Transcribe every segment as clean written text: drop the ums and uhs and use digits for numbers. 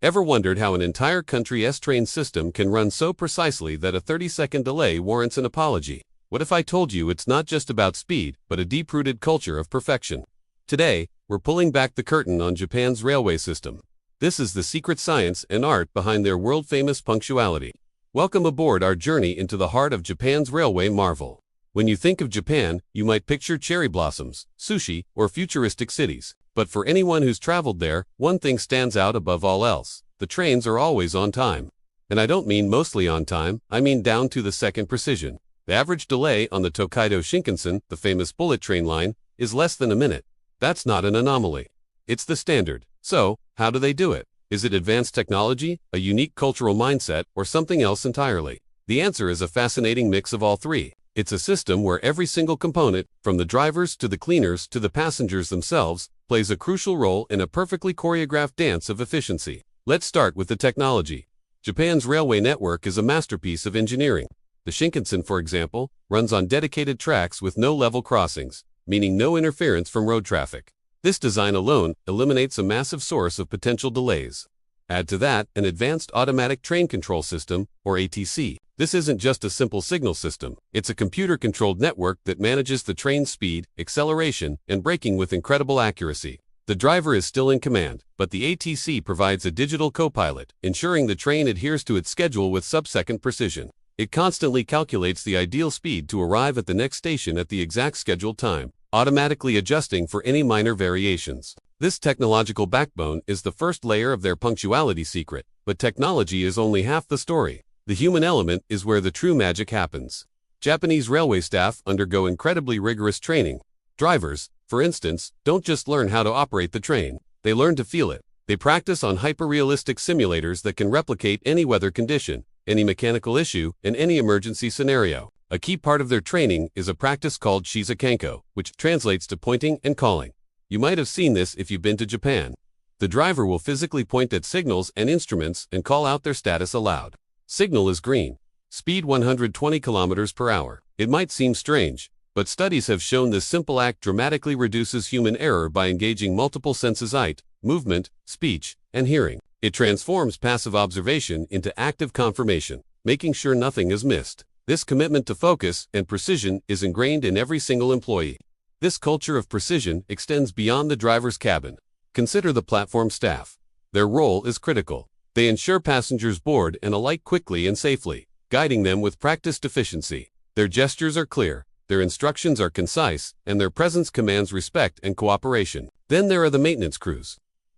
Ever wondered how an entire country's train system can run so precisely that a 30-second delay warrants an apology? What if I told you it's not just about speed, but a deep-rooted culture of perfection? Today, we're pulling back the curtain on Japan's railway system. This is the secret science and art behind their world-famous punctuality. Welcome aboard our journey into the heart of Japan's railway marvel. When you think of Japan, you might picture cherry blossoms, sushi, or futuristic cities. But for anyone who's traveled there, one thing stands out above all else. The trains are always on time. And I don't mean mostly on time, I mean down to the second precision. The average delay on the Tokaido Shinkansen, the famous bullet train line, is less than a minute. That's not an anomaly. It's the standard. So, how do they do it? Is it advanced technology, a unique cultural mindset, or something else entirely? The answer is a fascinating mix of all three. It's a system where every single component, from the drivers to the cleaners to the passengers themselves, plays a crucial role in a perfectly choreographed dance of efficiency. Let's start with the technology. Japan's railway network is a masterpiece of engineering. The Shinkansen, for example, runs on dedicated tracks with no level crossings, meaning no interference from road traffic. This design alone eliminates a massive source of potential delays. Add to that an advanced automatic train control system, or ATC. This isn't just a simple signal system. It's a computer-controlled network that manages the train's speed, acceleration, and braking with incredible accuracy. The driver is still in command, but the ATC provides a digital co-pilot, ensuring the train adheres to its schedule with sub-second precision. It constantly calculates the ideal speed to arrive at the next station at the exact scheduled time, automatically adjusting for any minor variations. This technological backbone is the first layer of their punctuality secret, but technology is only half the story. The human element is where the true magic happens. Japanese railway staff undergo incredibly rigorous training. Drivers, for instance, don't just learn how to operate the train, they learn to feel it. They practice on hyper-realistic simulators that can replicate any weather condition, any mechanical issue, and any emergency scenario. A key part of their training is a practice called shizakenko, which translates to pointing and calling. You might have seen this if you've been to Japan. The driver will physically point at signals and instruments and call out their status aloud. Signal is green. Speed 120 kilometers per hour. It might seem strange, but studies have shown this simple act dramatically reduces human error by engaging multiple senses: sight, movement, speech, and hearing. It transforms passive observation into active confirmation, making sure nothing is missed. This commitment to focus and precision is ingrained in every single employee. This culture of precision extends beyond the driver's cabin. Consider the platform staff. Their role is critical. They ensure passengers board and alight quickly and safely, guiding them with practiced efficiency. Their gestures are clear, their instructions are concise, and their presence commands respect and cooperation. Then there are the maintenance crews.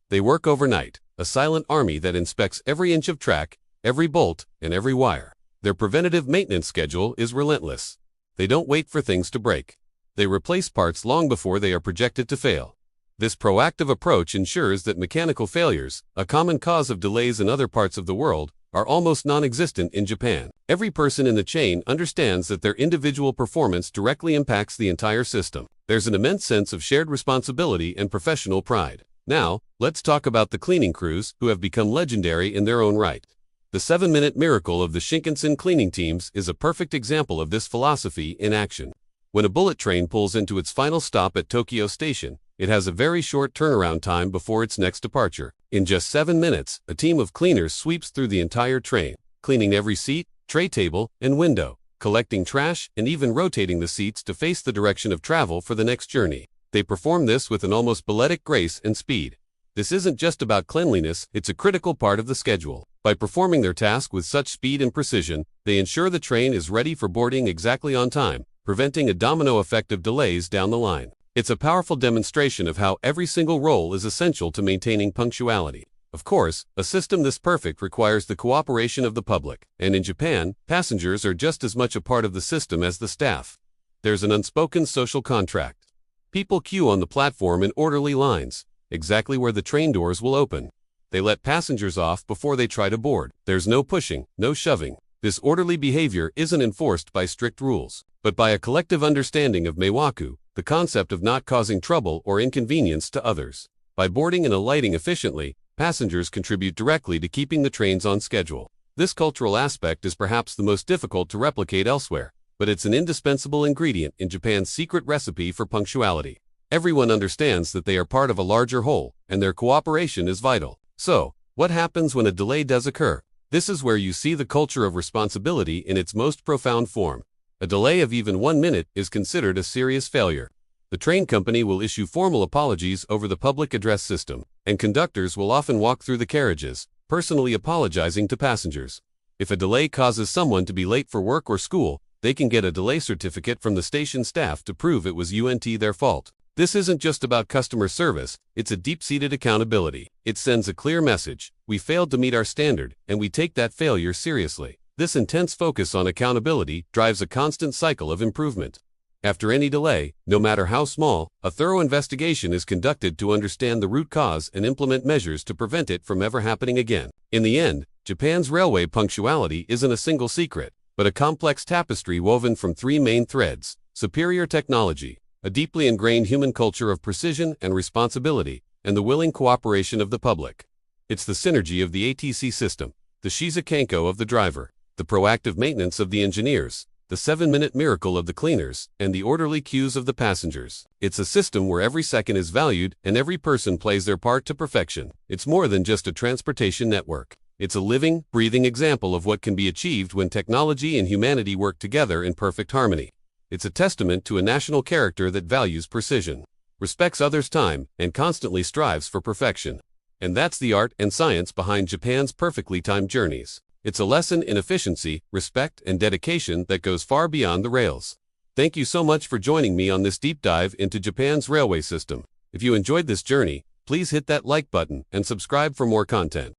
They work overnight, a silent army that inspects every inch of track, every bolt, and every wire. Their preventative maintenance schedule is relentless. They don't wait for things to break. They replace parts long before they are projected to fail. This proactive approach ensures that mechanical failures, a common cause of delays in other parts of the world, are almost non-existent in Japan. Every person in the chain understands that their individual performance directly impacts the entire system. There's an immense sense of shared responsibility and professional pride. Now, let's talk about the cleaning crews, who have become legendary in their own right. The 7-minute miracle of the Shinkansen cleaning teams is a perfect example of this philosophy in action. When a bullet train pulls into its final stop at Tokyo Station, it has a very short turnaround time before its next departure. In just 7 minutes, a team of cleaners sweeps through the entire train, cleaning every seat, tray table, and window, collecting trash, and even rotating the seats to face the direction of travel for the next journey. They perform this with an almost balletic grace and speed. This isn't just about cleanliness, it's a critical part of the schedule. By performing their task with such speed and precision, they ensure the train is ready for boarding exactly on time, preventing a domino effect of delays down the line. It's a powerful demonstration of how every single role is essential to maintaining punctuality. Of course, a system this perfect requires the cooperation of the public, and in Japan, passengers are just as much a part of the system as the staff. There's an unspoken social contract. People queue on the platform in orderly lines, exactly where the train doors will open. They let passengers off before they try to board. There's no pushing, no shoving. This orderly behavior isn't enforced by strict rules, but by a collective understanding of meiwaku, the concept of not causing trouble or inconvenience to others. By boarding and alighting efficiently, passengers contribute directly to keeping the trains on schedule. This cultural aspect is perhaps the most difficult to replicate elsewhere, but it's an indispensable ingredient in Japan's secret recipe for punctuality. Everyone understands that they are part of a larger whole, and their cooperation is vital. So, What happens when a delay does occur? This is where you see the culture of responsibility in its most profound form. A delay of even 1 minute is considered a serious failure. The train company will issue formal apologies over the public address system, and conductors will often walk through the carriages, personally apologizing to passengers. If a delay causes someone to be late for work or school, they can get a delay certificate from the station staff to prove it was their fault. This isn't just about customer service, it's a deep-seated accountability. It sends a clear message: we failed to meet our standard, and we take that failure seriously. This intense focus on accountability drives a constant cycle of improvement. After any delay, no matter how small, a thorough investigation is conducted to understand the root cause and implement measures to prevent it from ever happening again. In the end, Japan's railway punctuality isn't a single secret, but a complex tapestry woven from 3 main threads: superior technology, a deeply ingrained human culture of precision and responsibility, and the willing cooperation of the public. It's the synergy of the ATC system, the shizukenko of the driver, the proactive maintenance of the engineers, the 7-minute miracle of the cleaners, and the orderly queues of the passengers. It's a system where every second is valued and every person plays their part to perfection. It's more than just a transportation network. It's a living, breathing example of what can be achieved when technology and humanity work together in perfect harmony. It's a testament to a national character that values precision, respects others' time, and constantly strives for perfection. And that's the art and science behind Japan's perfectly timed journeys. It's a lesson in efficiency, respect, and dedication that goes far beyond the rails. Thank you so much for joining me on this deep dive into Japan's railway system. If you enjoyed this journey, please hit that like button and subscribe for more content.